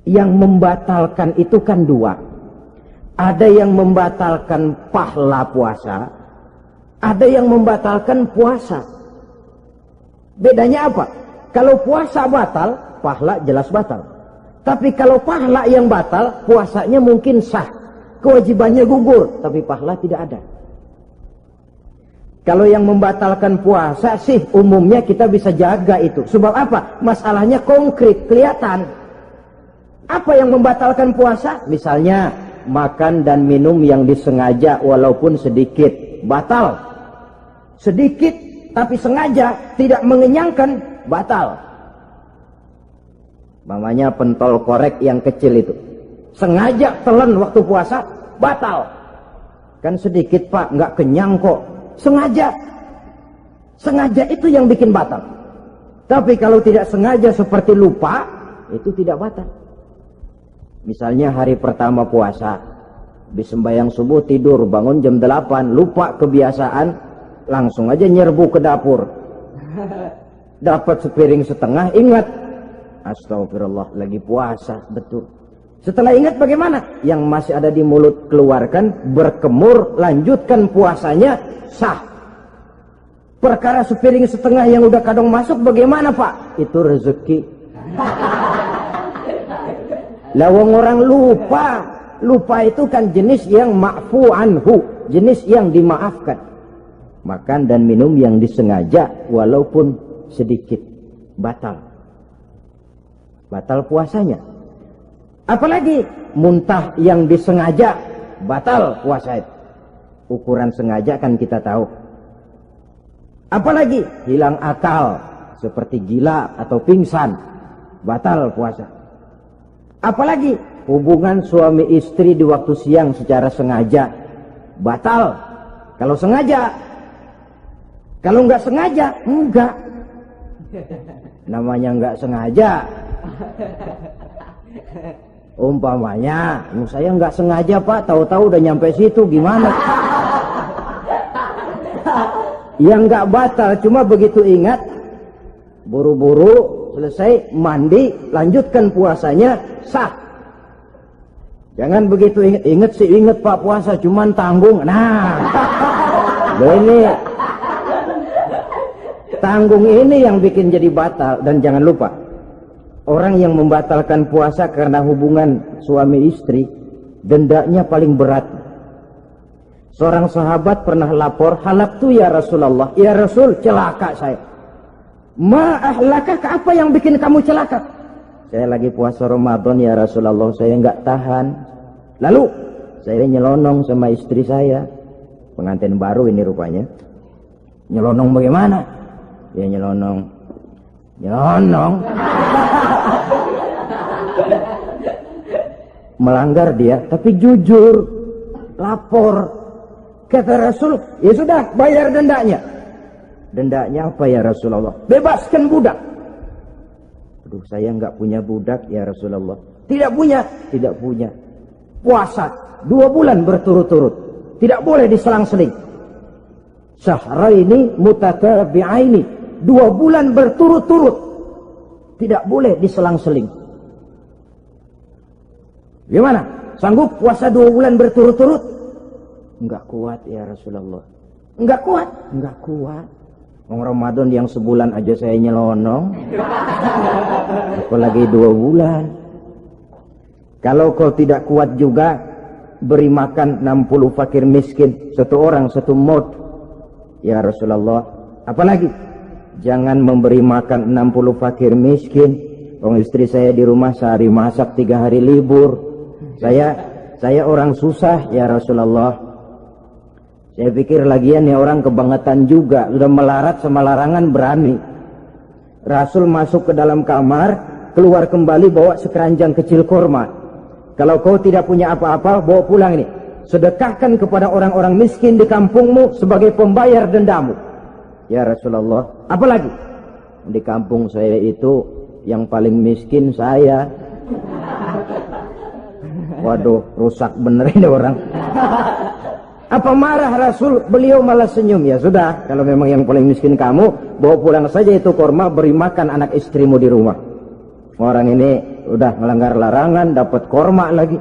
yang membatalkan itu kan 2. Ada yang membatalkan pahala puasa, ada yang membatalkan puasa. Bedanya apa? Kalau puasa batal, pahala jelas batal. Tapi kalau pahala yang batal, puasanya mungkin sah, kewajibannya gugur, tapi pahala tidak ada. Kalau yang membatalkan puasa sih umumnya kita bisa jaga itu. Sebab apa? Masalahnya konkret, kelihatan. Apa yang membatalkan puasa? Misalnya makan dan minum yang disengaja walaupun sedikit, batal. Sedikit tapi sengaja tidak mengenyangkan, batal. Mamanya pentol korek yang kecil itu, sengaja telan waktu puasa, batal. Kan sedikit pak, nggak kenyang kok. Sengaja itu yang bikin batal. Tapi kalau tidak sengaja seperti lupa, itu tidak batal. Misalnya hari pertama puasa, habis sembahyang subuh tidur, bangun jam 8, lupa kebiasaan, langsung aja nyerbu ke dapur. Dapat sepiring setengah, ingat, astagfirullah, lagi puasa, betul. Setelah ingat bagaimana? Yang masih ada di mulut keluarkan, berkemur, lanjutkan puasanya, sah. Perkara sepiring setengah yang udah kadang masuk bagaimana Pak? Itu rezeki. Lawang orang lupa. Lupa itu kan jenis yang ma'fu anhu, jenis yang dimaafkan. Makan dan minum yang disengaja walaupun sedikit, batal. Batal puasanya. Apalagi muntah yang disengaja, batal puasa itu. Ukuran sengaja kan kita tahu. Apalagi hilang akal, seperti gila atau pingsan, batal puasa. Apalagi hubungan suami istri di waktu siang secara sengaja, batal. Kalau sengaja. Kalau nggak sengaja, enggak. Namanya nggak sengaja. Umpamanya, saya nggak sengaja Pak, tahu-tahu udah nyampe situ, gimana? Yang nggak batal, cuma begitu ingat, buru-buru selesai mandi, lanjutkan puasanya, sah. Jangan begitu ingat sih ingat Pak puasa, cuman tanggung. Nah, ini tanggung ini yang bikin jadi batal. Dan jangan lupa, orang yang membatalkan puasa karena hubungan suami istri, dendanya paling berat. Seorang sahabat pernah lapor, halaktu ya Rasulullah, ya Rasul, celaka saya. Ma ahlakaka, apa yang bikin kamu celaka? Saya lagi puasa Ramadan ya Rasulullah, saya nggak tahan. Lalu saya nyelonong sama istri saya, pengantin baru ini rupanya. Nyelonong bagaimana? Ya nyelonong. Melanggar dia, tapi jujur, lapor. Kata Rasul, ya sudah, bayar dendanya. Dendanya apa ya Rasulullah? Bebaskan budak. Aduh, saya nggak punya budak ya Rasulullah. Tidak punya. Tidak punya. Puasa 2 bulan berturut-turut, tidak boleh diselang-seling. Syahraini mutatabi'aini, 2 bulan berturut-turut, tidak boleh diselang-seling. Gimana? Sanggup puasa 2 bulan berturut-turut? Enggak kuat ya Rasulullah. Enggak kuat? Enggak kuat. Ramadan yang sebulan aja saya nyelonong, apalagi 2 bulan. Kalau kau tidak kuat juga, beri makan 60 fakir miskin, 1 orang 1 mod ya Rasulullah. Apalagi jangan memberi makan 60 fakir miskin. Orang istri saya di rumah sehari masak, 3 hari libur. Saya orang susah ya Rasulullah. Saya pikir lagian ya orang kebangetan juga, sudah melarat sama larangan berani. Rasul masuk ke dalam kamar, keluar kembali bawa sekeranjang kecil kurma. Kalau kau tidak punya apa-apa, bawa pulang ini. Sedekahkan kepada orang-orang miskin di kampungmu sebagai pembayar dendamu. Ya Rasulullah, apalagi? Di kampung saya itu yang paling miskin saya. Waduh, rusak bener ini orang. Apa marah Rasul? Beliau malah senyum. Ya sudah, kalau memang yang paling miskin kamu, bawa pulang saja itu kurma, beri makan anak istrimu di rumah. Orang ini udah melanggar larangan, dapat kurma lagi.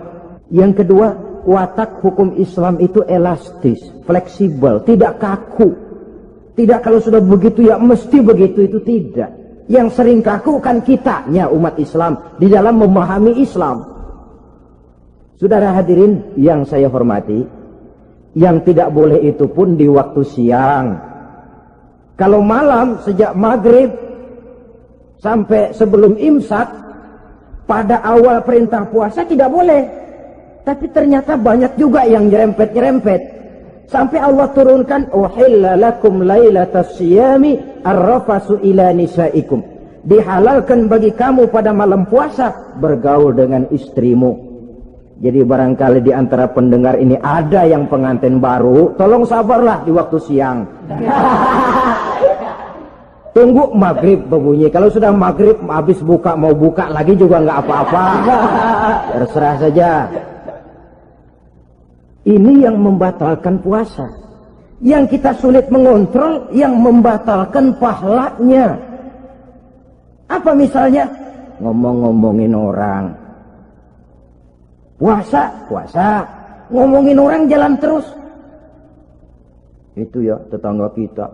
Yang kedua, watak hukum Islam itu elastis, fleksibel, tidak kaku. Tidak kalau sudah begitu ya mesti begitu, itu tidak. Yang sering kaku kan kitanya umat Islam di dalam memahami Islam. Saudara hadirin yang saya hormati, yang tidak boleh itu pun di waktu siang. Kalau malam sejak maghrib sampai sebelum imsak, pada awal perintah puasa tidak boleh. Tapi ternyata banyak juga yang nyerempet-nyerempet. Sampai Allah turunkan, uhilla lakum lailatas siyami arrafasu ila nisaikum. Dihalalkan bagi kamu pada malam puasa bergaul dengan istrimu. Jadi barangkali di antara pendengar ini ada yang pengantin baru, tolong sabarlah di waktu siang. Tunggu maghrib berbunyi. Kalau sudah maghrib habis buka, mau buka lagi juga nggak apa-apa. Terserah saja. Ini yang membatalkan puasa. Yang kita sulit mengontrol, yang membatalkan pahalanya. Apa misalnya? Ngomong-ngomongin orang. Puasa, ngomongin orang jalan terus. Itu ya tetangga kita.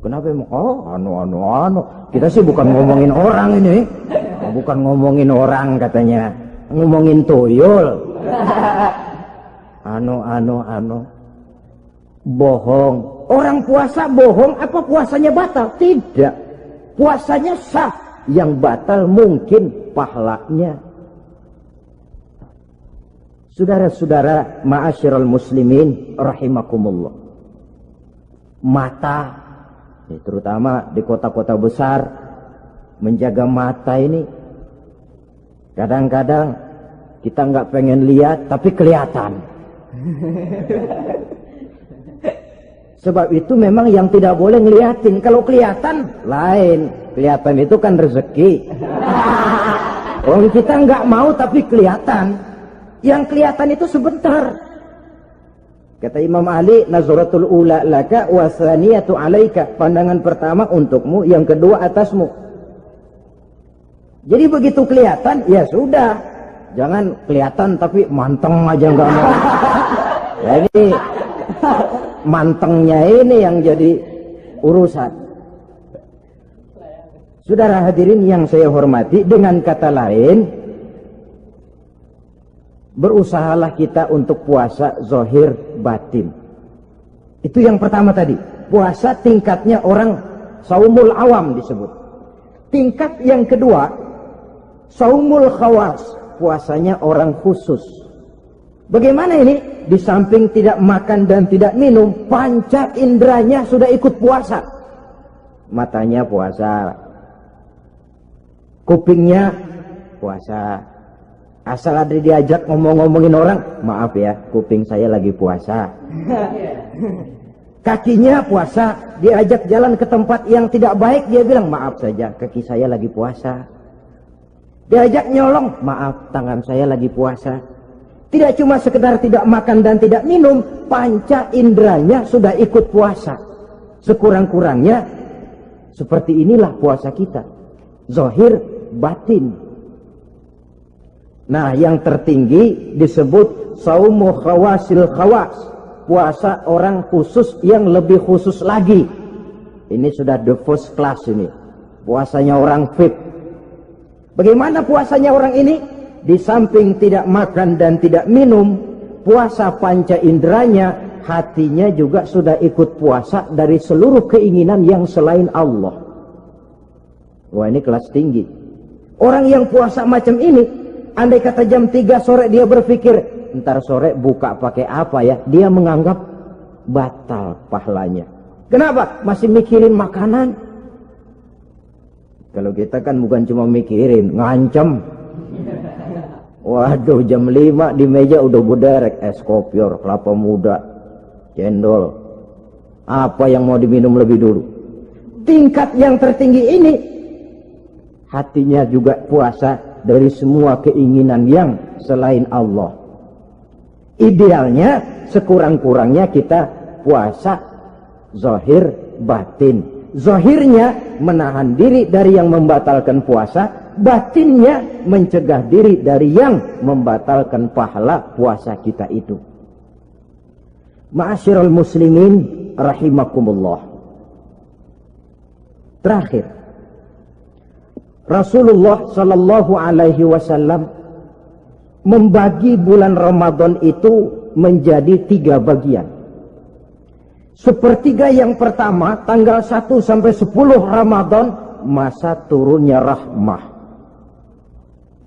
Kenapa emang? Oh, anu. Kita sih bukan ngomongin orang ini. Bukan ngomongin orang katanya. Ngomongin tuyul. Anu. Bohong. Orang puasa bohong, apa puasanya batal? Tidak. Puasanya sah. Yang batal mungkin pahalanya. Saudara-saudara, ma'asyiral muslimin rahimakumullah. Mata, terutama di kota-kota besar, menjaga mata ini kadang-kadang kita nggak pengen lihat tapi kelihatan. Sebab itu memang yang tidak boleh ngeliatin. Kalau kelihatan lain, kelihatan itu kan rezeki. Orang kita nggak mau tapi kelihatan. Yang kelihatan itu sebentar. Kata Imam Ali, nazaratul ula laka wa tsaniyatu alaika. Pandangan pertama untukmu, yang kedua atasmu. Jadi begitu kelihatan, ya sudah. Jangan kelihatan tapi manteng aja enggak mau. Ya ini mantengnya ini yang jadi urusan. Saudara hadirin yang saya hormati, dengan kata lain, berusahalah kita untuk puasa zahir batin. Itu yang pertama tadi. Puasa tingkatnya orang saumul awam disebut. Tingkat yang kedua, saumul khawas, puasanya orang khusus. Bagaimana ini? Di samping tidak makan dan tidak minum, panca inderanya sudah ikut puasa. Matanya puasa, kupingnya puasa. Asal ada diajak ngomong-ngomongin orang, maaf ya, kuping saya lagi puasa. Kakinya puasa, diajak jalan ke tempat yang tidak baik, dia bilang, maaf saja, kaki saya lagi puasa. Diajak nyolong, maaf, tangan saya lagi puasa. Tidak cuma sekedar tidak makan dan tidak minum, panca inderanya sudah ikut puasa. Sekurang-kurangnya, seperti inilah puasa kita. Zahir batin. Nah, yang tertinggi disebut saumu khawasil khawas, puasa orang khusus yang lebih khusus lagi. Ini sudah the first class ini, puasanya orang VIP. Bagaimana puasanya orang ini? Di samping tidak makan dan tidak minum, puasa panca inderanya, hatinya juga sudah ikut puasa dari seluruh keinginan yang selain Allah. Wah, ini kelas tinggi. Orang yang puasa macam ini, andai kata jam 3 sore dia berpikir, ntar sore buka pakai apa ya? Dia menganggap batal pahalanya. Kenapa? Masih mikirin makanan. Kalau kita kan bukan cuma mikirin, ngancem. Waduh, jam 5 di meja udah buderek es kopior, kelapa muda, cendol. Apa yang mau diminum lebih dulu? Tingkat yang tertinggi ini, hatinya juga puasa dari semua keinginan yang selain Allah. Idealnya sekurang-kurangnya kita puasa zahir batin. Zahirnya menahan diri dari yang membatalkan puasa, batinnya mencegah diri dari yang membatalkan pahala puasa kita itu. Ma'asyiral muslimin rahimakumullah. Terakhir, Rasulullah sallallahu alaihi wasallam membagi bulan Ramadan itu menjadi 3 bagian. Sepertiga yang pertama, tanggal 1 sampai 10 Ramadan, masa turunnya rahmah,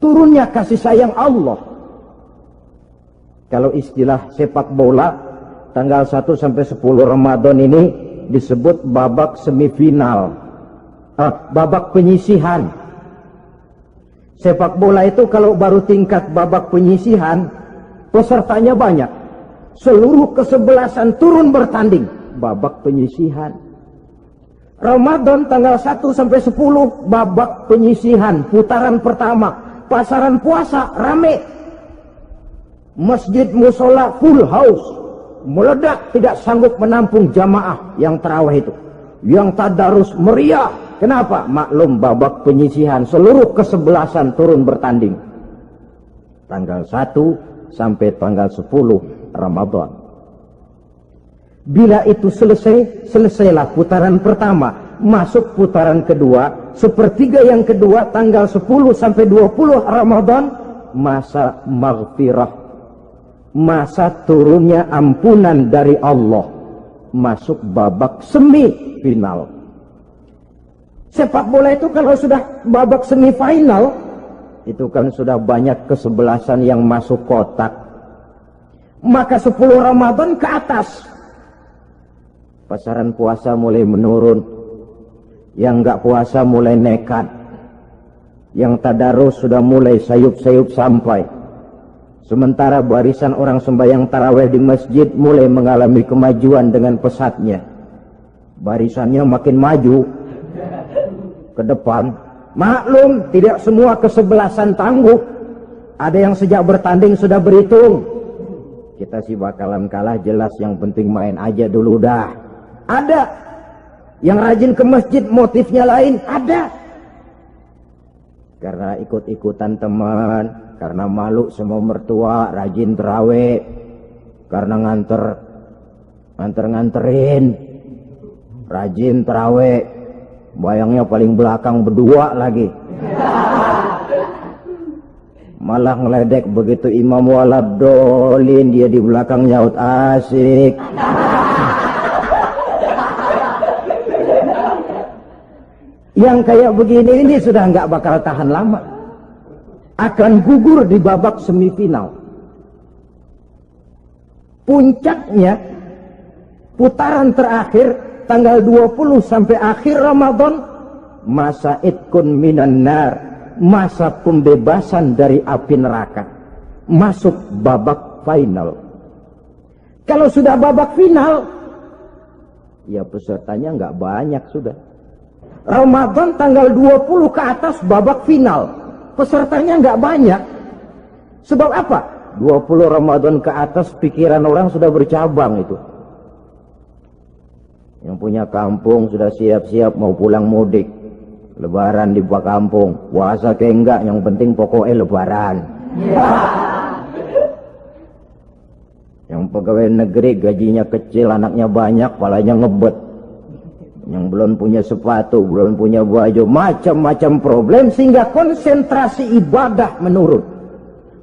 turunnya kasih sayang Allah. Kalau istilah sepak bola, tanggal 1 sampai 10 Ramadan ini disebut babak semifinal, babak penyisihan. Sepak bola itu kalau baru tingkat babak penyisihan, pesertanya banyak. Seluruh kesebelasan turun bertanding, babak penyisihan. Ramadan tanggal 1 sampai 10, babak penyisihan, putaran pertama. Pasaran puasa rame. Masjid musola full house. Meledak, tidak sanggup menampung jamaah yang tarawih itu. Yang tadarus meriah. Kenapa? Maklum babak penyisihan, seluruh kesebelasan turun bertanding. Tanggal 1 sampai tanggal 10 Ramadan. Bila itu selesai, selesailah putaran pertama. Masuk putaran kedua, sepertiga yang kedua, tanggal 10 sampai 20 Ramadan, masa maghfirah, masa turunnya ampunan dari Allah. Masuk babak semifinal. Sepak bola itu kalau sudah babak semifinal, itu kan sudah banyak kesebelasan yang masuk kotak. Maka 10 Ramadan ke atas, pasaran puasa mulai menurun. Yang enggak puasa mulai nekat. Yang tadarus sudah mulai sayup-sayup sampai. Sementara barisan orang sembahyang tarawih di masjid mulai mengalami kemajuan dengan pesatnya. Barisannya makin maju ke depan. Maklum, tidak semua kesebelasan tangguh. Ada yang sejak bertanding sudah berhitung. Kita sih bakalan kalah jelas, yang penting main aja dulu dah. Ada yang rajin ke masjid, motifnya lain, ada. Karena ikut-ikutan teman, karena malu sama mertua, rajin terawih, karena nganterin, rajin terawih, bayangnya paling belakang berdua lagi. Malah ngeledek begitu imam waladolin, dia di belakang nyaut asik. Yang kayak begini ini sudah nggak bakal tahan lama, akan gugur di babak semifinal. Puncaknya putaran terakhir tanggal 20 sampai akhir Ramadan, masa itkun minan nar, masa pembebasan dari api neraka, masuk babak final. Kalau sudah babak final, ya pesertanya nggak banyak sudah. Ramadan tanggal 20 ke atas babak final, pesertanya nggak banyak. Sebab apa? 20 Ramadan ke atas pikiran orang sudah bercabang itu. Yang punya kampung sudah siap-siap mau pulang mudik, lebaran di kampung, puasa ke enggak, yang penting pokoknya lebaran. Yang pegawai negeri gajinya kecil, anaknya banyak, palanya ngebet. Yang belum punya sepatu, belum punya baju, macam-macam problem, sehingga konsentrasi ibadah menurun.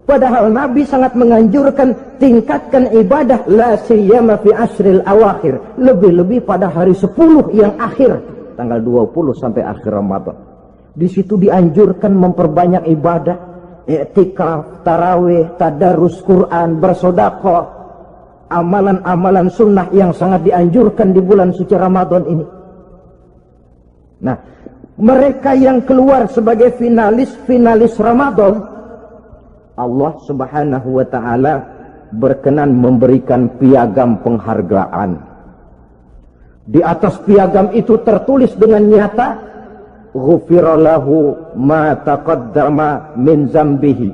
Padahal Nabi sangat menganjurkan tingkatkan ibadah, la siyama fi ashril awakhir, lebih-lebih pada hari 10 yang akhir, tanggal 20 sampai akhir Ramadan. Di situ dianjurkan memperbanyak ibadah, i'tikaf, tarawih, tadarus Quran, bersedekah, amalan-amalan sunnah yang sangat dianjurkan di bulan suci Ramadan ini. Nah, mereka yang keluar sebagai finalis Ramadan, Allah Subhanahu wa ta'ala berkenan memberikan piagam penghargaan. Di atas piagam itu tertulis dengan nyata, ghufira lahu ma taqaddama min zambihi.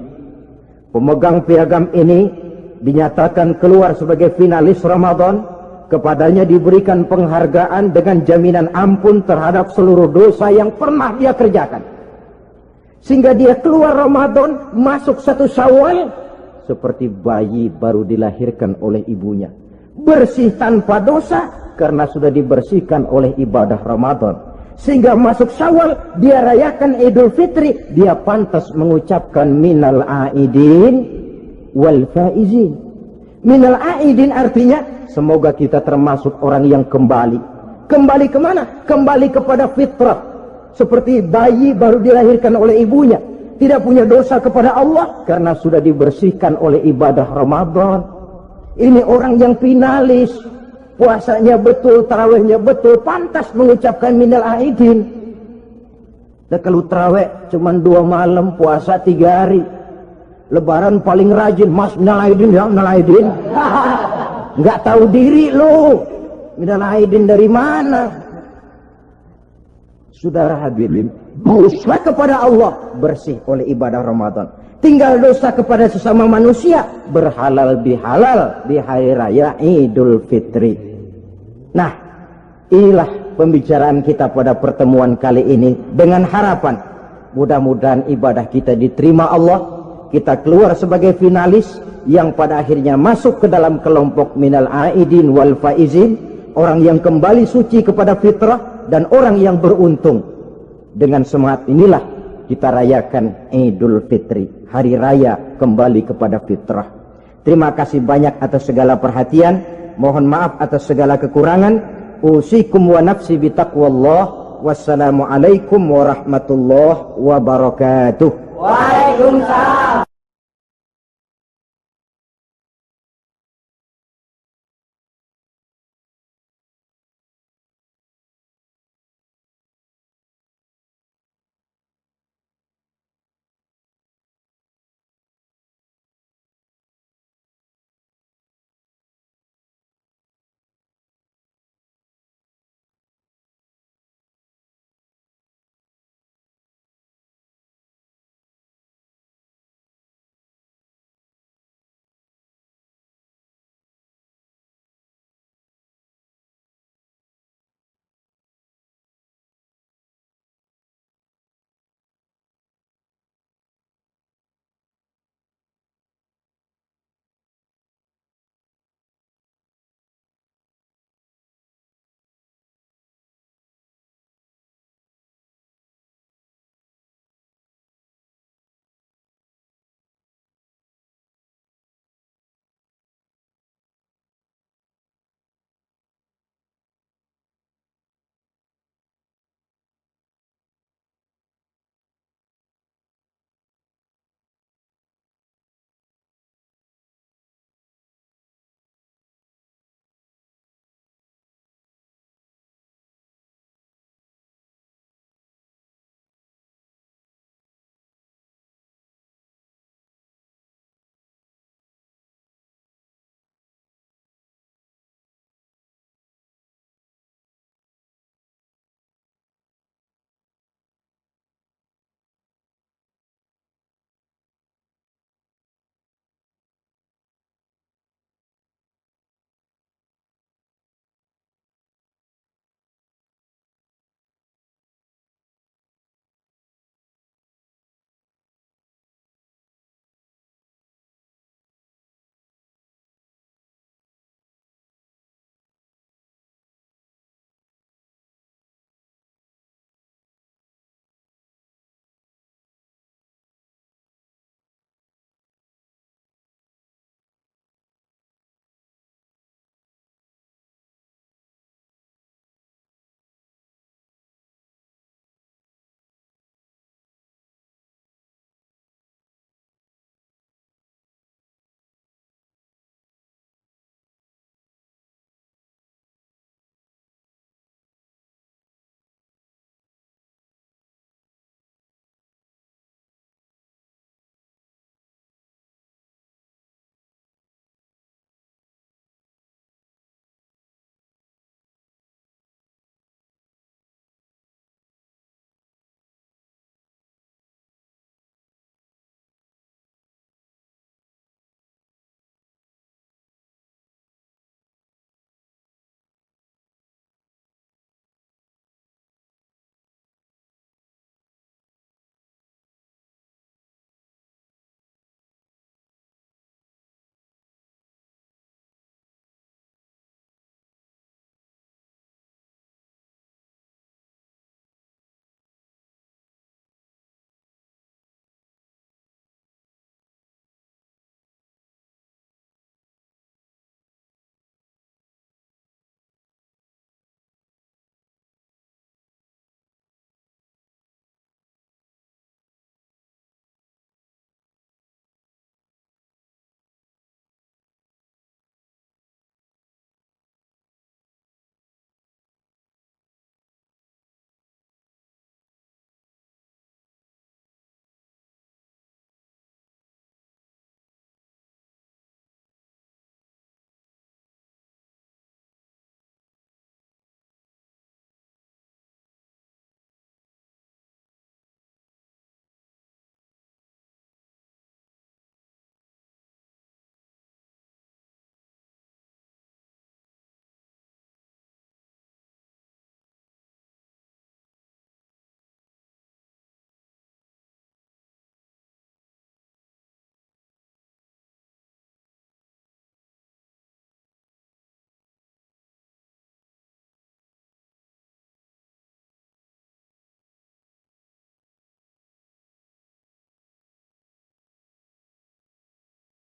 Pemegang piagam ini dinyatakan keluar sebagai finalis Ramadan. Kepadanya diberikan penghargaan dengan jaminan ampun terhadap seluruh dosa yang pernah dia kerjakan. Sehingga dia keluar Ramadan, masuk 1 Syawal, seperti bayi baru dilahirkan oleh ibunya. Bersih tanpa dosa, karena sudah dibersihkan oleh ibadah Ramadan. Sehingga masuk Syawal, dia rayakan Idul Fitri, dia pantas mengucapkan minal aidin wal faizin. Minal aidin artinya, semoga kita termasuk orang yang kembali. Kembali kemana? Kembali kepada fitrah. Seperti bayi baru dilahirkan oleh ibunya. Tidak punya dosa kepada Allah, karena sudah dibersihkan oleh ibadah Ramadan. Ini orang yang finalis. Puasanya betul, tarawihnya betul, pantas mengucapkan minal aidin. Dan kalau tarawih cuma 2 malam, puasa 3 hari. Lebaran paling rajin, mas minal aidin ya, minal aidin. Nggak tahu diri lo, minal aidin dari mana? Saudara hadirin, dosa kepada Allah bersih oleh ibadah Ramadan. Tinggal dosa kepada sesama manusia, berhalal bihalal di hari raya Idul Fitri. Nah, inilah pembicaraan kita pada pertemuan kali ini, dengan harapan mudah-mudahan ibadah kita diterima Allah, kita keluar sebagai finalis yang pada akhirnya masuk ke dalam kelompok minal aidin wal faizin, orang yang kembali suci kepada fitrah dan orang yang beruntung. Dengan semangat inilah kita rayakan Idul Fitri, hari raya kembali kepada fitrah. Terima kasih banyak atas segala perhatian, mohon maaf atas segala kekurangan. Usikum wa nafsi bitaqwallah. Wassalamualaikum warahmatullahi wabarakatuh. Waalaikumsalam.